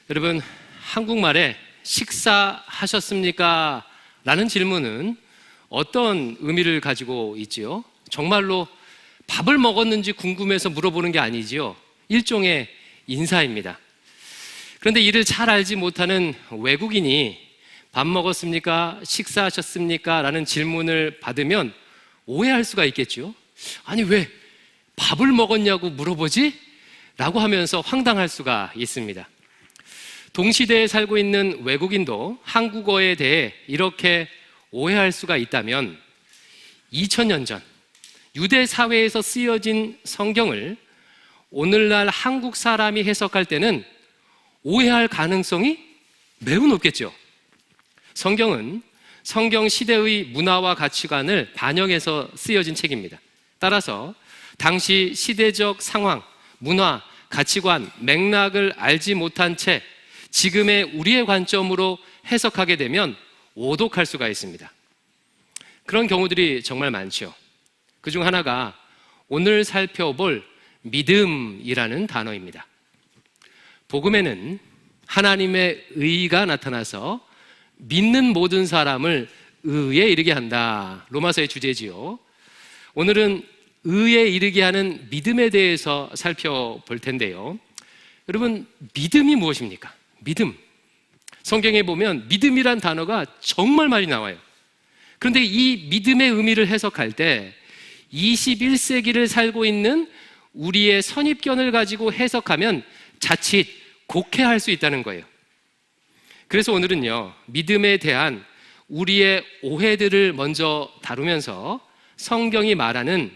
여러분, 한국말에 식사하셨습니까? 라는 질문은 어떤 의미를 가지고 있지요? 정말로 밥을 먹었는지 궁금해서 물어보는 게 아니지요. 일종의 인사입니다. 그런데 이를 잘 알지 못하는 외국인이 밥 먹었습니까? 식사하셨습니까? 라는 질문을 받으면 오해할 수가 있겠죠. 아니, 왜 밥을 먹었냐고 물어보지? 라고 하면서 황당할 수가 있습니다. 동시대에 살고 있는 외국인도 한국어에 대해 이렇게 오해할 수가 있다면 2000년 전 유대 사회에서 쓰여진 성경을 오늘날 한국 사람이 해석할 때는 오해할 가능성이 매우 높겠죠. 성경은 성경 시대의 문화와 가치관을 반영해서 쓰여진 책입니다. 따라서 당시 시대적 상황, 문화, 가치관, 맥락을 알지 못한 채 지금의 우리의 관점으로 해석하게 되면 오독할 수가 있습니다. 그런 경우들이 정말 많죠. 그중 하나가 오늘 살펴볼 믿음이라는 단어입니다. 복음에는 하나님의 의가 나타나서 믿는 모든 사람을 의에 이르게 한다. 로마서의 주제지요. 오늘은 의에 이르게 하는 믿음에 대해서 살펴볼 텐데요. 여러분, 믿음이 무엇입니까? 믿음. 성경에 보면 믿음이란 단어가 정말 많이 나와요. 그런데 이 믿음의 의미를 해석할 때 21세기를 살고 있는 우리의 선입견을 가지고 해석하면 자칫 곡해할 수 있다는 거예요. 그래서 오늘은요, 믿음에 대한 우리의 오해들을 먼저 다루면서 성경이 말하는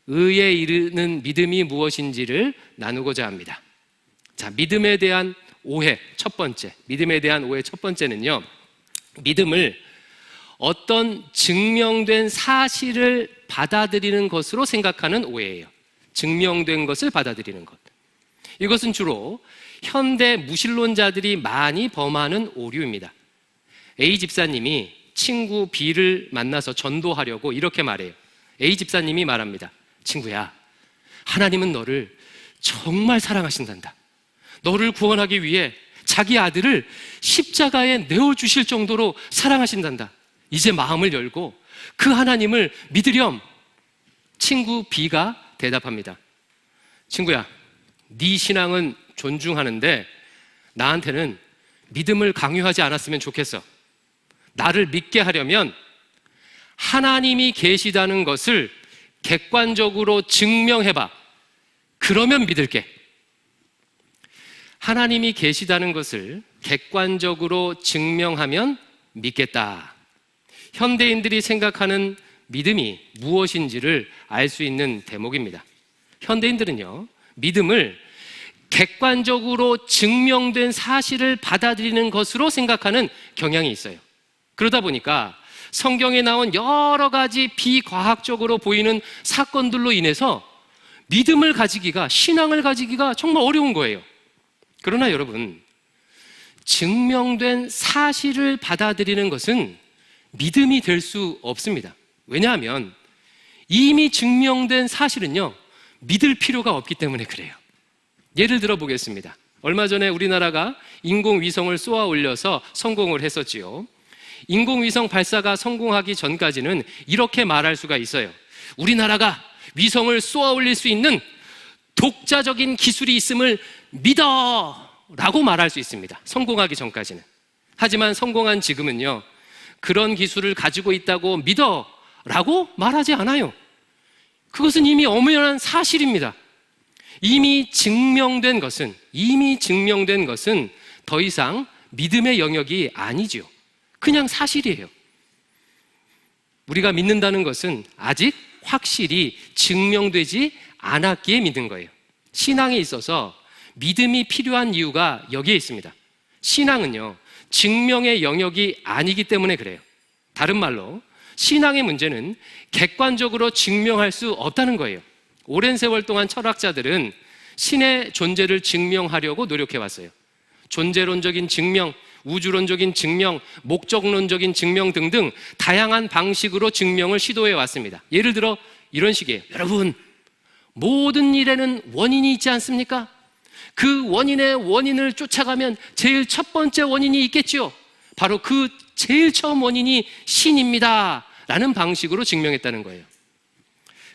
의에 이르는 믿음이 무엇인지를 나누고자 합니다. 자, 믿음에 대한 오해 첫 번째, 믿음에 대한 오해 첫 번째는요, 믿음을 어떤 증명된 사실을 받아들이는 것으로 생각하는 오해예요. 증명된 것을 받아들이는 것. 이것은 주로 현대 무신론자들이 많이 범하는 오류입니다. A 집사님이 친구 B를 만나서 전도하려고 이렇게 말해요. A 집사님이 말합니다. 친구야, 하나님은 너를 정말 사랑하신단다. 너를 구원하기 위해 자기 아들을 십자가에 내어주실 정도로 사랑하신단다. 이제 마음을 열고 그 하나님을 믿으렴. 친구 B가 대답합니다. 친구야, 네 신앙은 존중하는데 나한테는 믿음을 강요하지 않았으면 좋겠어. 나를 믿게 하려면 하나님이 계시다는 것을 객관적으로 증명해봐. 그러면 믿을게. 하나님이 계시다는 것을 객관적으로 증명하면 믿겠다. 현대인들이 생각하는 믿음이 무엇인지를 알 수 있는 대목입니다. 현대인들은요, 믿음을 객관적으로 증명된 사실을 받아들이는 것으로 생각하는 경향이 있어요. 그러다 보니까 성경에 나온 여러 가지 비과학적으로 보이는 사건들로 인해서 믿음을 가지기가, 신앙을 가지기가 정말 어려운 거예요. 그러나 여러분, 증명된 사실을 받아들이는 것은 믿음이 될 수 없습니다. 왜냐하면 이미 증명된 사실은요, 믿을 필요가 없기 때문에 그래요. 예를 들어 보겠습니다. 얼마 전에 우리나라가 인공위성을 쏘아 올려서 성공을 했었지요. 인공위성 발사가 성공하기 전까지는 이렇게 말할 수가 있어요. 우리나라가 위성을 쏘아 올릴 수 있는 독자적인 기술이 있음을 믿어! 라고 말할 수 있습니다. 성공하기 전까지는. 하지만 성공한 지금은요, 그런 기술을 가지고 있다고 믿어! 라고 말하지 않아요. 그것은 이미 엄연한 사실입니다. 이미 증명된 것은 더 이상 믿음의 영역이 아니죠. 그냥 사실이에요. 우리가 믿는다는 것은 아직 확실히 증명되지 않았기에 믿는 거예요. 신앙에 있어서 믿음이 필요한 이유가 여기에 있습니다. 신앙은요, 증명의 영역이 아니기 때문에 그래요. 다른 말로 신앙의 문제는 객관적으로 증명할 수 없다는 거예요. 오랜 세월 동안 철학자들은 신의 존재를 증명하려고 노력해왔어요. 존재론적인 증명, 우주론적인 증명, 목적론적인 증명 등등 다양한 방식으로 증명을 시도해왔습니다. 예를 들어 이런 식이에요. 여러분, 모든 일에는 원인이 있지 않습니까? 그 원인의 원인을 쫓아가면 제일 첫 번째 원인이 있겠지요. 바로 그 제일 처음 원인이 신입니다 라는 방식으로 증명했다는 거예요.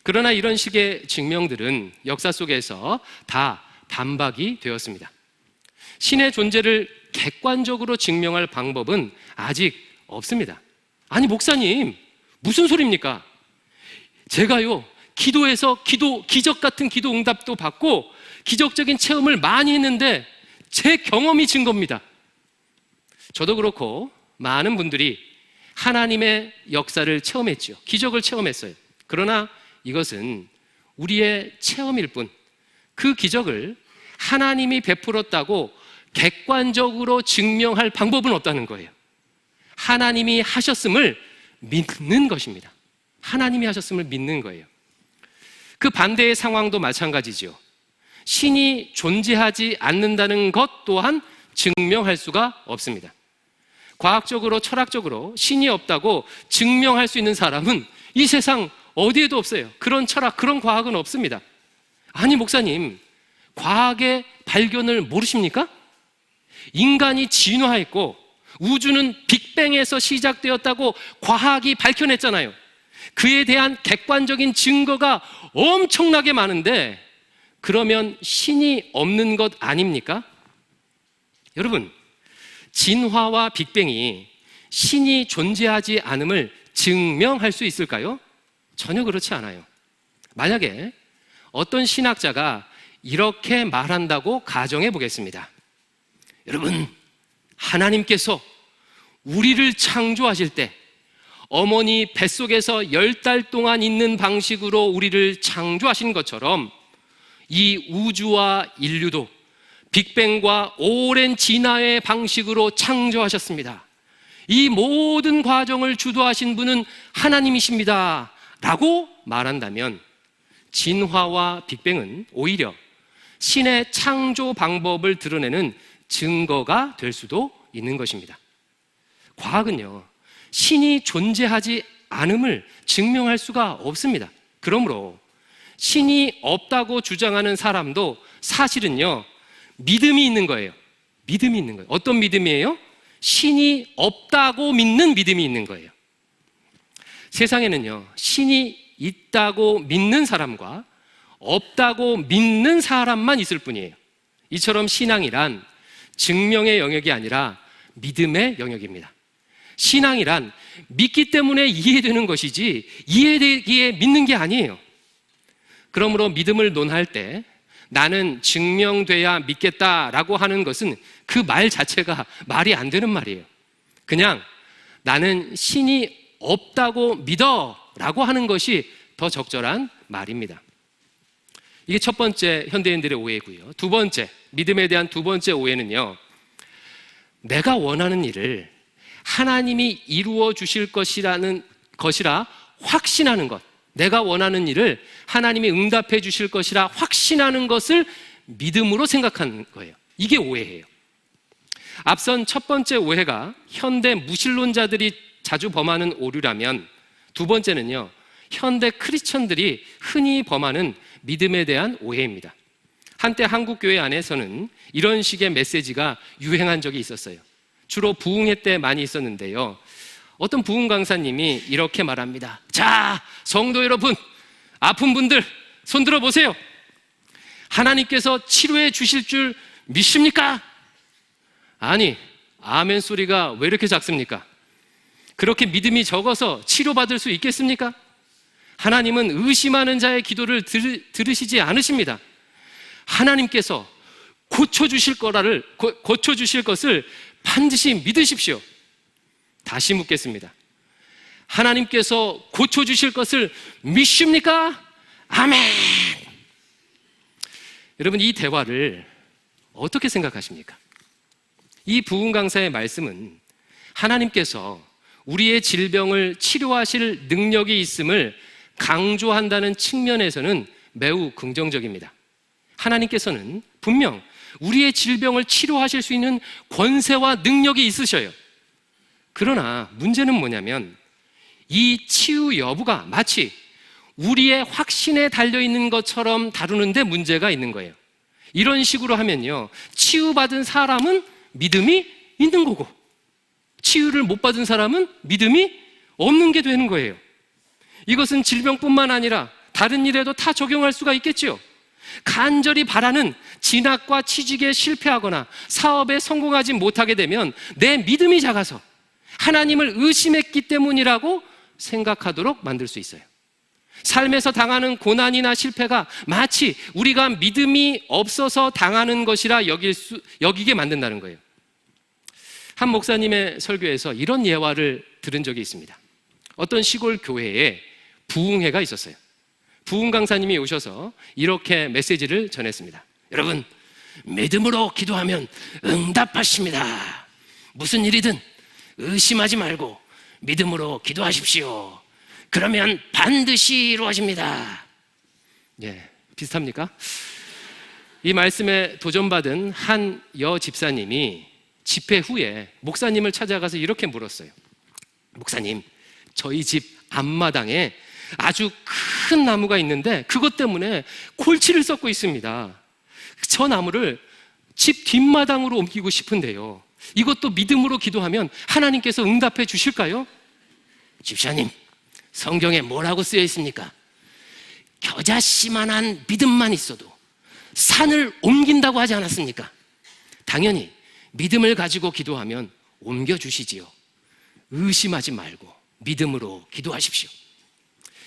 그러나 이런 식의 증명들은 역사 속에서 다 반박이 되었습니다. 신의 존재를 객관적으로 증명할 방법은 아직 없습니다. 아니 목사님, 무슨 소리입니까? 제가요 기도해서 기적 같은 기도 응답도 받고 기적적인 체험을 많이 했는데 제 경험이 증거입니다. 저도 그렇고 많은 분들이 하나님의 역사를 체험했죠. 기적을 체험했어요. 그러나 이것은 우리의 체험일 뿐, 그 기적을 하나님이 베풀었다고 객관적으로 증명할 방법은 없다는 거예요. 하나님이 하셨음을 믿는 것입니다. 하나님이 하셨음을 믿는 거예요. 그 반대의 상황도 마찬가지죠. 신이 존재하지 않는다는 것 또한 증명할 수가 없습니다. 과학적으로, 철학적으로 신이 없다고 증명할 수 있는 사람은 이 세상 어디에도 없어요. 그런 철학, 그런 과학은 없습니다. 아니 목사님, 과학의 발견을 모르십니까? 인간이 진화했고 우주는 빅뱅에서 시작되었다고 과학이 밝혀냈잖아요. 그에 대한 객관적인 증거가 엄청나게 많은데 그러면 신이 없는 것 아닙니까? 여러분, 진화와 빅뱅이 신이 존재하지 않음을 증명할 수 있을까요? 전혀 그렇지 않아요. 만약에 어떤 신학자가 이렇게 말한다고 가정해 보겠습니다. 여러분, 하나님께서 우리를 창조하실 때 어머니 뱃속에서 10달 동안 있는 방식으로 우리를 창조하신 것처럼 이 우주와 인류도 빅뱅과 오랜 진화의 방식으로 창조하셨습니다. 이 모든 과정을 주도하신 분은 하나님이십니다 라고 말한다면 진화와 빅뱅은 오히려 신의 창조 방법을 드러내는 증거가 될 수도 있는 것입니다. 과학은요, 신이 존재하지 않음을 증명할 수가 없습니다. 그러므로 신이 없다고 주장하는 사람도 사실은요, 믿음이 있는 거예요. 믿음이 있는 거예요. 어떤 믿음이에요? 신이 없다고 믿는 믿음이 있는 거예요. 세상에는요, 신이 있다고 믿는 사람과 없다고 믿는 사람만 있을 뿐이에요. 이처럼 신앙이란 증명의 영역이 아니라 믿음의 영역입니다. 신앙이란 믿기 때문에 이해되는 것이지 이해되기에 믿는 게 아니에요. 그러므로 믿음을 논할 때 나는 증명돼야 믿겠다라고 하는 것은 그 말 자체가 말이 안 되는 말이에요. 그냥 나는 신이 없다고 믿어 라고 하는 것이 더 적절한 말입니다. 이게 첫 번째 현대인들의 오해고요. 두 번째, 믿음에 대한 두 번째 오해는요, 내가 원하는 일을 하나님이 이루어 주실 것이라 확신하는 것, 내가 원하는 일을 하나님이 응답해 주실 것이라 확신하는 것을 믿음으로 생각하는 거예요. 이게 오해예요. 앞선 첫 번째 오해가 현대 무신론자들이 자주 범하는 오류라면, 두 번째는요, 현대 크리스천들이 흔히 범하는 믿음에 대한 오해입니다. 한때 한국 교회 안에서는 이런 식의 메시지가 유행한 적이 있었어요. 주로 부흥회 때 많이 있었는데요, 어떤 부흥 강사님이 이렇게 말합니다. 자, 성도 여러분, 아픈 분들 손 들어 보세요. 하나님께서 치료해 주실 줄 믿습니까? 아니, 아멘 소리가 왜 이렇게 작습니까? 그렇게 믿음이 적어서 치료받을 수 있겠습니까? 하나님은 의심하는 자의 기도를 들으시지 않으십니다. 하나님께서 고쳐주실 것을 반드시 믿으십시오. 다시 묻겠습니다. 하나님께서 고쳐주실 것을 믿습니까? 아멘! 여러분, 이 대화를 어떻게 생각하십니까? 이 부흥 강사의 말씀은 하나님께서 우리의 질병을 치료하실 능력이 있음을 강조한다는 측면에서는 매우 긍정적입니다. 하나님께서는 분명 우리의 질병을 치료하실 수 있는 권세와 능력이 있으셔요. 그러나 문제는 뭐냐면 이 치유 여부가 마치 우리의 확신에 달려있는 것처럼 다루는데 문제가 있는 거예요. 이런 식으로 하면요, 치유받은 사람은 믿음이 있는 거고 치유를 못 받은 사람은 믿음이 없는 게 되는 거예요. 이것은 질병뿐만 아니라 다른 일에도 다 적용할 수가 있겠죠. 간절히 바라는 진학과 취직에 실패하거나 사업에 성공하지 못하게 되면 내 믿음이 작아서 하나님을 의심했기 때문이라고 생각하도록 만들 수 있어요. 삶에서 당하는 고난이나 실패가 마치 우리가 믿음이 없어서 당하는 것이라 여기게 만든다는 거예요. 한 목사님의 설교에서 이런 예화를 들은 적이 있습니다. 어떤 시골 교회에 부흥회가 있었어요. 부흥 강사님이 오셔서 이렇게 메시지를 전했습니다. 여러분, 믿음으로 기도하면 응답하십니다. 무슨 일이든 의심하지 말고 믿음으로 기도하십시오. 그러면 반드시 이루어집니다. 예, 비슷합니까? 이 말씀에 도전받은 한 여집사님이 집회 후에 목사님을 찾아가서 이렇게 물었어요. 목사님, 저희 집 앞마당에 아주 큰 나무가 있는데 그것 때문에 골치를 썩고 있습니다. 저 나무를 집 뒷마당으로 옮기고 싶은데요, 이것도 믿음으로 기도하면 하나님께서 응답해 주실까요? 집사님, 성경에 뭐라고 쓰여 있습니까? 겨자씨만한 믿음만 있어도 산을 옮긴다고 하지 않았습니까? 당연히 믿음을 가지고 기도하면 옮겨주시지요. 의심하지 말고 믿음으로 기도하십시오.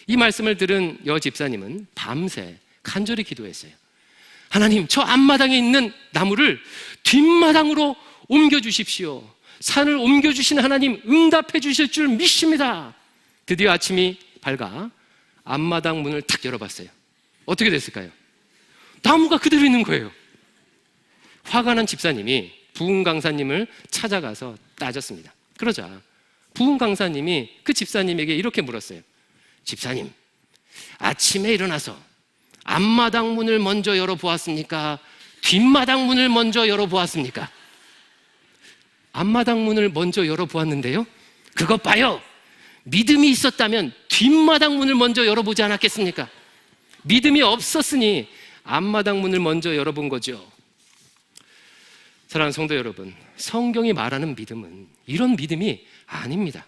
이 말씀을 들은 여집사님은 밤새 간절히 기도했어요. 하나님, 저 앞마당에 있는 나무를 뒷마당으로 옮겨주십시오. 산을 옮겨주신 하나님 응답해 주실 줄 믿습니다. 드디어 아침이 밝아 앞마당 문을 탁 열어봤어요. 어떻게 됐을까요? 나무가 그대로 있는 거예요. 화가 난 집사님이 부흥 강사님을 찾아가서 따졌습니다. 그러자 부흥 강사님이 그 집사님에게 이렇게 물었어요. 집사님, 아침에 일어나서 앞마당 문을 먼저 열어보았습니까? 뒷마당 문을 먼저 열어보았습니까? 앞마당 문을 먼저 열어보았는데요, 그것 봐요. 믿음이 있었다면 뒷마당 문을 먼저 열어보지 않았겠습니까? 믿음이 없었으니 앞마당 문을 먼저 열어본 거죠. 사랑하는 성도 여러분, 성경이 말하는 믿음은 이런 믿음이 아닙니다.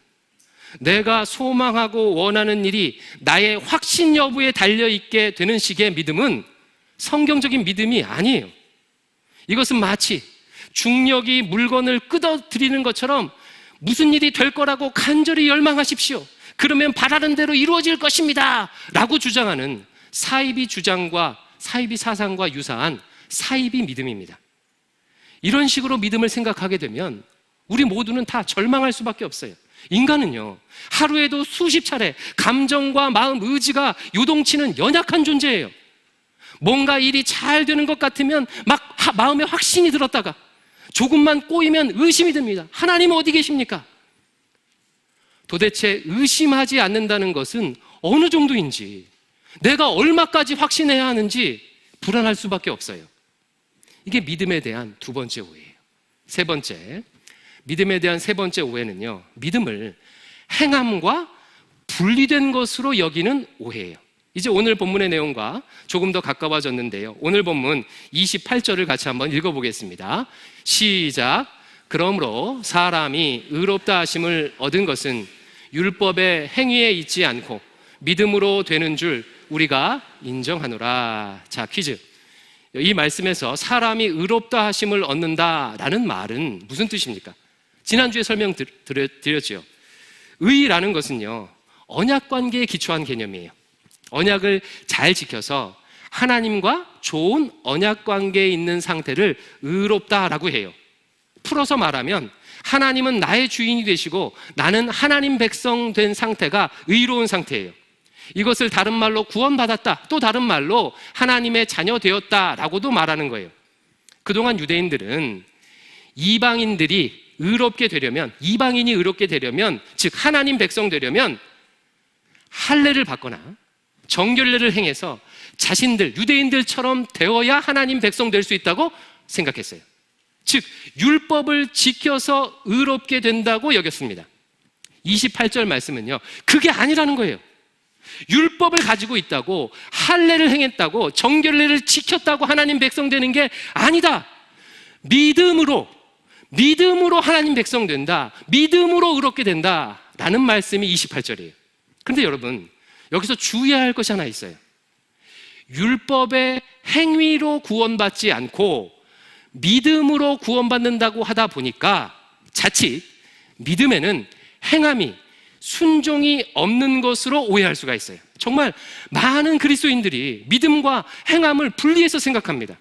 내가 소망하고 원하는 일이 나의 확신 여부에 달려있게 되는 식의 믿음은 성경적인 믿음이 아니에요. 이것은 마치 중력이 물건을 끌어들이는 것처럼 무슨 일이 될 거라고 간절히 열망하십시오. 그러면 바라는 대로 이루어질 것입니다 라고 주장하는 사이비 주장과 사이비 사상과 유사한 사이비 믿음입니다. 이런 식으로 믿음을 생각하게 되면 우리 모두는 다 절망할 수밖에 없어요. 인간은요, 하루에도 수십 차례 감정과 마음, 의지가 요동치는 연약한 존재예요. 뭔가 일이 잘 되는 것 같으면 막 마음에 확신이 들었다가 조금만 꼬이면 의심이 듭니다. 하나님은 어디 계십니까? 도대체 의심하지 않는다는 것은 어느 정도인지, 내가 얼마까지 확신해야 하는지 불안할 수밖에 없어요. 이게 믿음에 대한 두 번째 오해예요. 세 번째, 믿음에 대한 세 번째 오해는요, 믿음을 행함과 분리된 것으로 여기는 오해예요. 이제 오늘 본문의 내용과 조금 더 가까워졌는데요, 오늘 본문 28절을 같이 한번 읽어보겠습니다. 시작. 그러므로 사람이 의롭다 하심을 얻은 것은 율법의 행위에 있지 않고 믿음으로 되는 줄 우리가 인정하노라. 자, 퀴즈. 이 말씀에서 사람이 의롭다 하심을 얻는다라는 말은 무슨 뜻입니까? 지난주에 설명드렸죠. 의라는 것은요, 언약 관계에 기초한 개념이에요. 언약을 잘 지켜서 하나님과 좋은 언약 관계에 있는 상태를 의롭다라고 해요. 풀어서 말하면 하나님은 나의 주인이 되시고 나는 하나님 백성 된 상태가 의로운 상태예요. 이것을 다른 말로 구원받았다, 또 다른 말로 하나님의 자녀 되었다라고도 말하는 거예요. 그동안 유대인들은 이방인이 의롭게 되려면, 즉 하나님 백성 되려면 할례를 받거나 정결례를 행해서 자신들, 유대인들처럼 되어야 하나님 백성 될 수 있다고 생각했어요. 즉 율법을 지켜서 의롭게 된다고 여겼습니다. 28절 말씀은요, 그게 아니라는 거예요. 율법을 가지고 있다고, 할례를 행했다고, 정결례를 지켰다고 하나님 백성 되는 게 아니다. 믿음으로 하나님 백성 된다. 믿음으로 의롭게 된다. 라는 말씀이 28절이에요. 그런데 여러분, 여기서 주의해야 할 것이 하나 있어요. 율법의 행위로 구원받지 않고 믿음으로 구원받는다고 하다 보니까 자칫 믿음에는 행함이, 순종이 없는 것으로 오해할 수가 있어요. 정말 많은 그리스도인들이 믿음과 행함을 분리해서 생각합니다.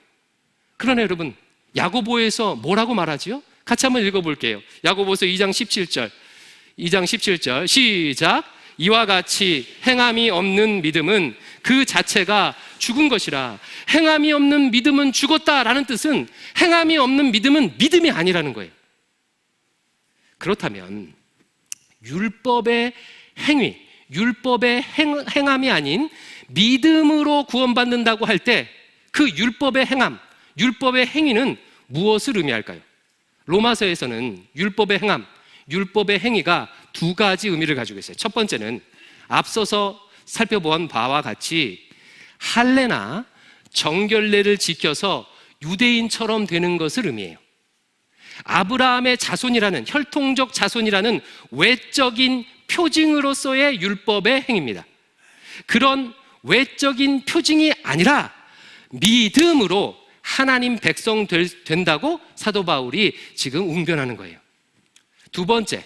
그러나 여러분, 야고보에서 뭐라고 말하지요? 같이 한번 읽어볼게요. 야고보서 2장 17절 시작. 이와 같이 행함이 없는 믿음은 그 자체가 죽은 것이라. 행함이 없는 믿음은 죽었다라는 뜻은 행함이 없는 믿음은 믿음이 아니라는 거예요. 그렇다면 율법의 행위, 율법의 행함이 아닌 믿음으로 구원받는다고 할 때 그 율법의 행함, 율법의 행위는 무엇을 의미할까요? 로마서에서는 율법의 행함, 율법의 행위가 두 가지 의미를 가지고 있어요. 첫 번째는 앞서서 살펴본 바와 같이 할례나 정결례를 지켜서 유대인처럼 되는 것을 의미해요. 아브라함의 자손이라는, 혈통적 자손이라는 외적인 표징으로서의 율법의 행위입니다. 그런 외적인 표징이 아니라 믿음으로 하나님 백성 된다고 사도 바울이 지금 웅변하는 거예요. 두 번째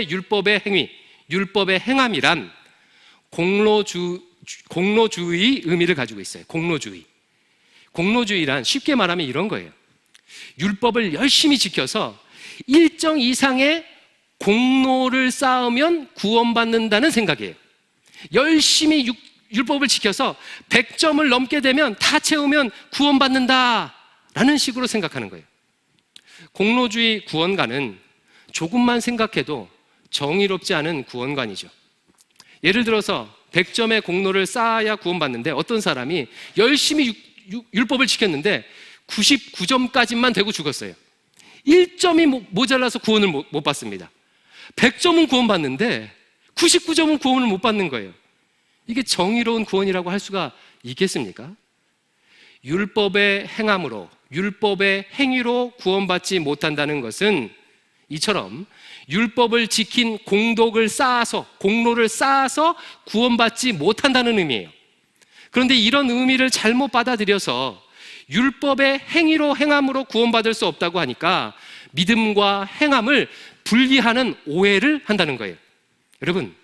율법의 행위, 율법의 행함이란 공로주의 의미를 가지고 있어요. 공로주의란 쉽게 말하면 이런 거예요. 율법을 열심히 지켜서 일정 이상의 공로를 쌓으면 구원받는다는 생각이에요. 열심히 율법을 지켜서 100점을 넘게 되면, 다 채우면 구원받는다라는 식으로 생각하는 거예요. 공로주의 구원관은 조금만 생각해도 정의롭지 않은 구원관이죠. 예를 들어서 100점의 공로를 쌓아야 구원받는데 어떤 사람이 열심히 율법을 지켰는데 99점까지만 되고 죽었어요. 1점이 모자라서 구원을 못 받습니다. 100점은 구원받는데 99점은 구원을 못 받는 거예요. 이게 정의로운 구원이라고 할 수가 있겠습니까? 율법의 행함으로, 율법의 행위로 구원받지 못한다는 것은 이처럼 율법을 지킨 공로를 쌓아서 구원받지 못한다는 의미예요. 그런데 이런 의미를 잘못 받아들여서 율법의 행위로, 행함으로 구원받을 수 없다고 하니까 믿음과 행함을 분리하는 오해를 한다는 거예요. 여러분,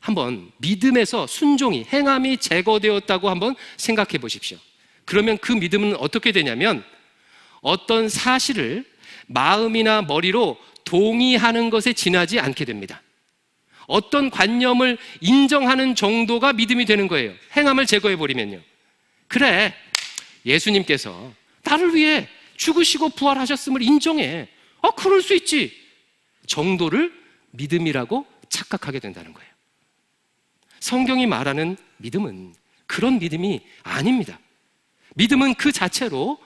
한번 믿음에서 순종이, 행함이 제거되었다고 한번 생각해 보십시오. 그러면 그 믿음은 어떻게 되냐면 어떤 사실을 마음이나 머리로 동의하는 것에 지나지 않게 됩니다. 어떤 관념을 인정하는 정도가 믿음이 되는 거예요. 행함을 제거해 버리면요. 그래, 예수님께서 나를 위해 죽으시고 부활하셨음을 인정해. 그럴 수 있지. 정도를 믿음이라고 착각하게 된다는 거예요. 성경이 말하는 믿음은 그런 믿음이 아닙니다. 믿음은 그 자체로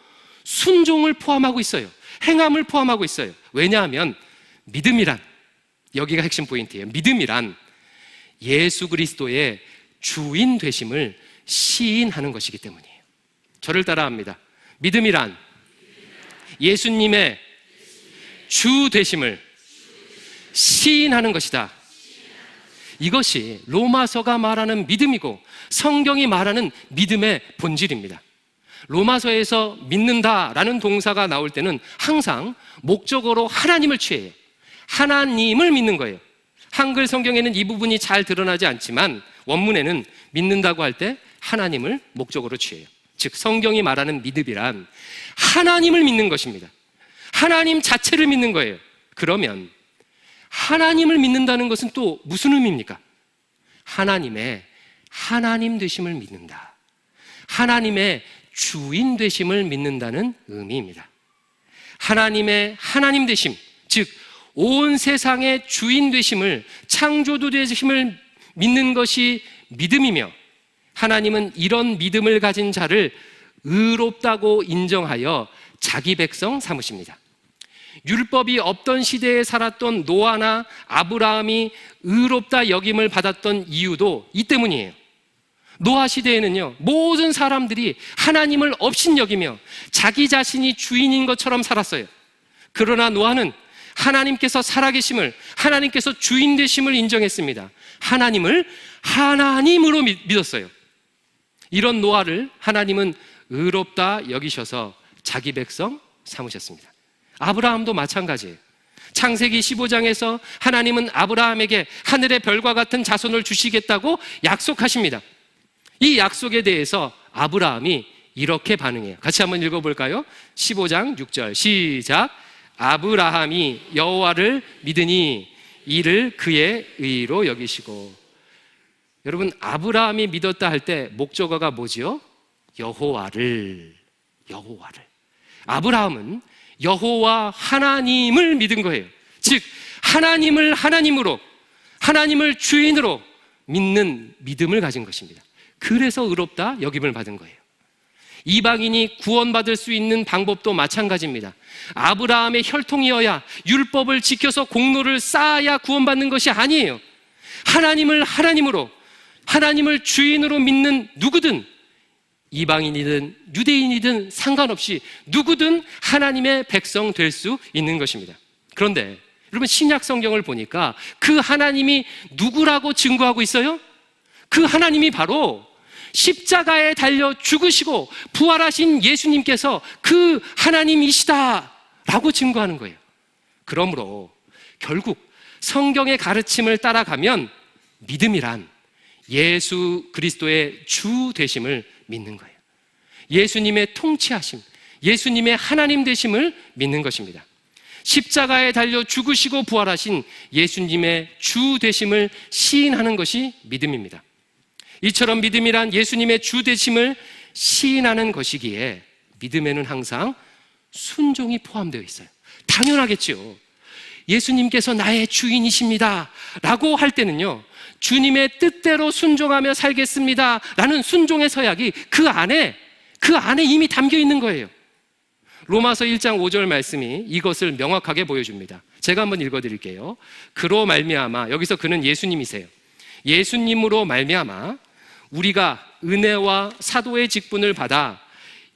순종을 포함하고 있어요. 행함을 포함하고 있어요. 왜냐하면 믿음이란, 여기가 핵심 포인트예요. 믿음이란 예수 그리스도의 주인 되심을 시인하는 것이기 때문이에요. 저를 따라합니다. 믿음이란 예수님의 주 되심을 시인하는 것이다. 이것이 로마서가 말하는 믿음이고 성경이 말하는 믿음의 본질입니다. 로마서에서 믿는다라는 동사가 나올 때는 항상 목적어로 하나님을 취해요. 하나님을 믿는 거예요. 한글 성경에는 이 부분이 잘 드러나지 않지만 원문에는 믿는다고 할 때 하나님을 목적어로 취해요. 즉 성경이 말하는 믿음이란 하나님을 믿는 것입니다. 하나님 자체를 믿는 거예요. 그러면 하나님을 믿는다는 것은 또 무슨 의미입니까? 하나님의 하나님 되심을 믿는다. 하나님의 주인 되심을 믿는다는 의미입니다. 하나님의 하나님 되심, 즉 온 세상의 주인 되심을, 창조주 되심을 믿는 것이 믿음이며 하나님은 이런 믿음을 가진 자를 의롭다고 인정하여 자기 백성 삼으십니다. 율법이 없던 시대에 살았던 노아나 아브라함이 의롭다 여김을 받았던 이유도 이 때문이에요. 노아 시대에는요, 모든 사람들이 하나님을 업신여기며 자기 자신이 주인인 것처럼 살았어요. 그러나 노아는 하나님께서 살아계심을, 하나님께서 주인 되심을 인정했습니다. 하나님을 하나님으로 믿었어요. 이런 노아를 하나님은 의롭다 여기셔서 자기 백성 삼으셨습니다. 아브라함도 마찬가지예요. 창세기 15장에서 하나님은 아브라함에게 하늘의 별과 같은 자손을 주시겠다고 약속하십니다. 이 약속에 대해서 아브라함이 이렇게 반응해요. 같이 한번 읽어볼까요? 15장 6절 시작. 아브라함이 여호와를 믿으니 이를 그의 의로 여기시고. 여러분, 아브라함이 믿었다 할 때 목적어가 뭐지요? 여호와를. 아브라함은 여호와 하나님을 믿은 거예요. 즉 하나님을 하나님으로, 하나님을 주인으로 믿는 믿음을 가진 것입니다. 그래서 의롭다 여김을 받은 거예요. 이방인이 구원받을 수 있는 방법도 마찬가지입니다. 아브라함의 혈통이어야, 율법을 지켜서 공로를 쌓아야 구원받는 것이 아니에요. 하나님을 하나님으로, 하나님을 주인으로 믿는 누구든, 이방인이든 유대인이든 상관없이 누구든 하나님의 백성 될 수 있는 것입니다. 그런데 여러분, 신약 성경을 보니까 그 하나님이 누구라고 증거하고 있어요? 그 하나님이 바로 십자가에 달려 죽으시고 부활하신 예수님께서 그 하나님이시다라고 증거하는 거예요. 그러므로 결국 성경의 가르침을 따라가면 믿음이란 예수 그리스도의 주 되심을 믿는 거예요. 예수님의 통치하심, 예수님의 하나님 되심을 믿는 것입니다. 십자가에 달려 죽으시고 부활하신 예수님의 주 되심을 시인하는 것이 믿음입니다. 이처럼 믿음이란 예수님의 주 되심을 시인하는 것이기에 믿음에는 항상 순종이 포함되어 있어요. 당연하겠죠. 예수님께서 나의 주인이십니다 라고 할 때는요, 주님의 뜻대로 순종하며 살겠습니다 라는 순종의 서약이 그 안에 이미 담겨 있는 거예요. 로마서 1장 5절 말씀이 이것을 명확하게 보여줍니다. 제가 한번 읽어드릴게요. 그로 말미암아, 여기서 그는 예수님이세요. 예수님으로 말미암아 우리가 은혜와 사도의 직분을 받아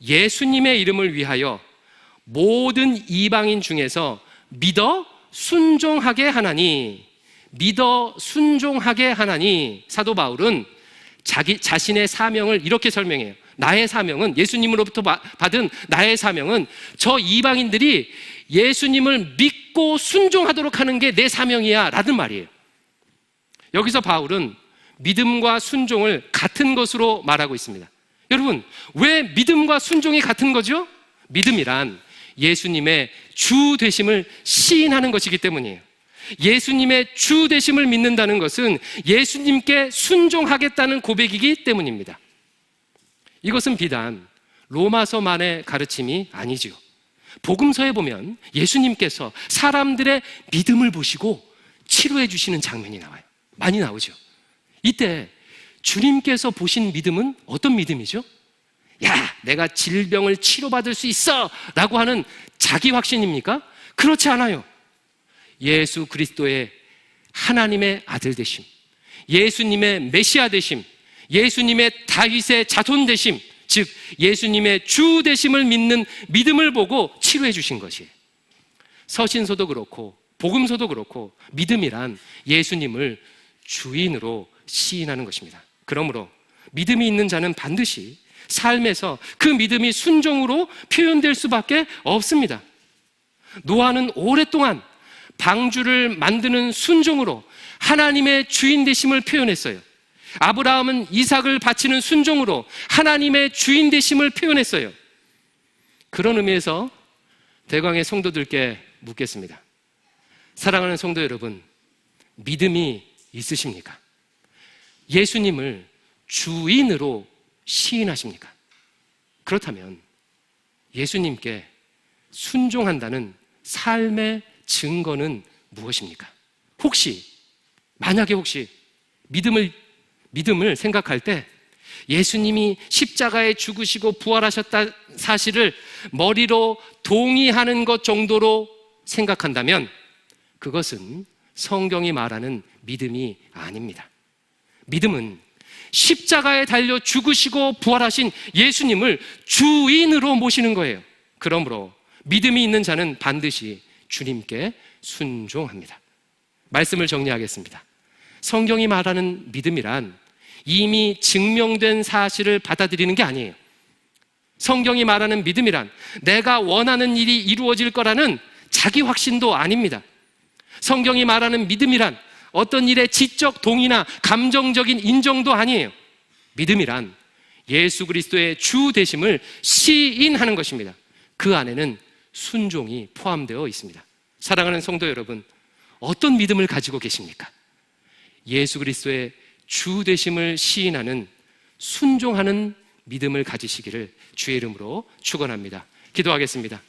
예수님의 이름을 위하여 모든 이방인 중에서 믿어 순종하게 하나니, 믿어 순종하게 하나니. 사도 바울은 자기 자신의 사명을 이렇게 설명해요. 나의 사명은, 예수님으로부터 받은 나의 사명은 저 이방인들이 예수님을 믿고 순종하도록 하는 게 내 사명이야 라는 말이에요. 여기서 바울은 믿음과 순종을 같은 것으로 말하고 있습니다. 여러분, 왜 믿음과 순종이 같은 거죠? 믿음이란 예수님의 주 되심을 시인하는 것이기 때문이에요. 예수님의 주 되심을 믿는다는 것은 예수님께 순종하겠다는 고백이기 때문입니다. 이것은 비단 로마서만의 가르침이 아니지요. 복음서에 보면 예수님께서 사람들의 믿음을 보시고 치료해 주시는 장면이 나와요. 많이 나오죠. 이때 주님께서 보신 믿음은 어떤 믿음이죠? 야, 내가 질병을 치료받을 수 있어 라고 하는 자기 확신입니까? 그렇지 않아요. 예수 그리스도의 하나님의 아들 되심, 예수님의 메시아 되심, 예수님의 다윗의 자손 되심, 즉 예수님의 주 되심을 믿는 믿음을 보고 치료해 주신 것이에요. 서신서도 그렇고 복음서도 그렇고 믿음이란 예수님을 주인으로 시인하는 것입니다. 그러므로 믿음이 있는 자는 반드시 삶에서 그 믿음이 순종으로 표현될 수밖에 없습니다. 노아는 오랫동안 방주를 만드는 순종으로 하나님의 주인 되심을 표현했어요. 아브라함은 이삭을 바치는 순종으로 하나님의 주인 되심을 표현했어요. 그런 의미에서 대광의 성도들께 묻겠습니다. 사랑하는 성도 여러분, 믿음이 있으십니까? 예수님을 주인으로 시인하십니까? 그렇다면 예수님께 순종한다는 삶의 증거는 무엇입니까? 만약에 혹시 믿음을 생각할 때 예수님이 십자가에 죽으시고 부활하셨다 사실을 머리로 동의하는 것 정도로 생각한다면 그것은 성경이 말하는 믿음이 아닙니다. 믿음은 십자가에 달려 죽으시고 부활하신 예수님을 주인으로 모시는 거예요. 그러므로 믿음이 있는 자는 반드시 주님께 순종합니다. 말씀을 정리하겠습니다. 성경이 말하는 믿음이란 이미 증명된 사실을 받아들이는 게 아니에요. 성경이 말하는 믿음이란 내가 원하는 일이 이루어질 거라는 자기 확신도 아닙니다. 성경이 말하는 믿음이란 어떤 일의 지적 동의나 감정적인 인정도 아니에요. 믿음이란 예수 그리스도의 주 되심을 시인하는 것입니다. 그 안에는 순종이 포함되어 있습니다. 사랑하는 성도 여러분, 어떤 믿음을 가지고 계십니까? 예수 그리스도의 주 되심을 시인하는 순종하는 믿음을 가지시기를 주의 이름으로 축원합니다. 기도하겠습니다.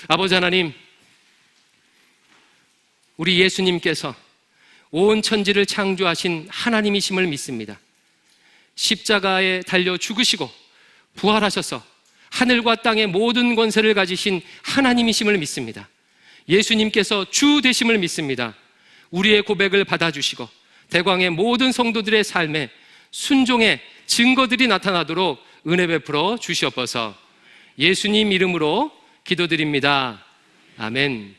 아버지 하나님, 우리 예수님께서 온 천지를 창조하신 하나님이심을 믿습니다. 십자가에 달려 죽으시고 부활하셔서 하늘과 땅의 모든 권세를 가지신 하나님이심을 믿습니다. 예수님께서 주 되심을 믿습니다. 우리의 고백을 받아주시고 대광의 모든 성도들의 삶에 순종의 증거들이 나타나도록 은혜 베풀어 주시옵소서. 예수님 이름으로 기도드립니다. 아멘.